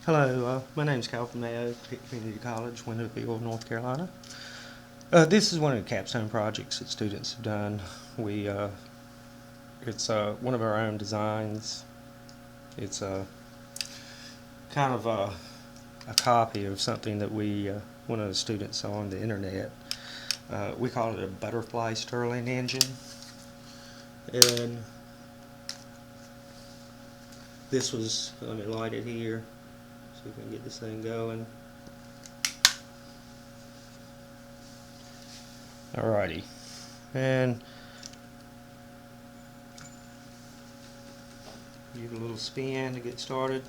Hello, my name is Calvin Mayo, Pitt Community College, Winterville, North Carolina. This is one of the capstone projects that students have done. It's one of our own designs. It's kind of a copy of something that one of the students saw on the internet. We call it a butterfly Stirling engine, and let me light it here so we can get this thing going. Alrighty, and give it a little spin to get started.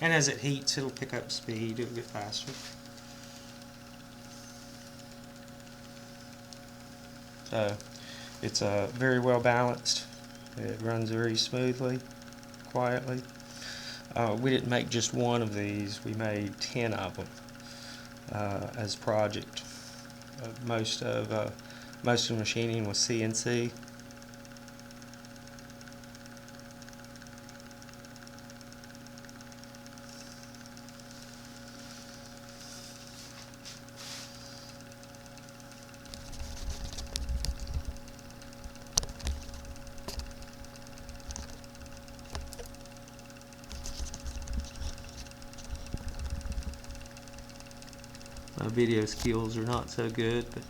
And as it heats, it'll pick up speed, it'll get faster. So it's very well balanced. It runs very smoothly, quietly. We didn't make just one of these, we made 10 of them as a project. Most of the machining was CNC. My video skills are not so good, but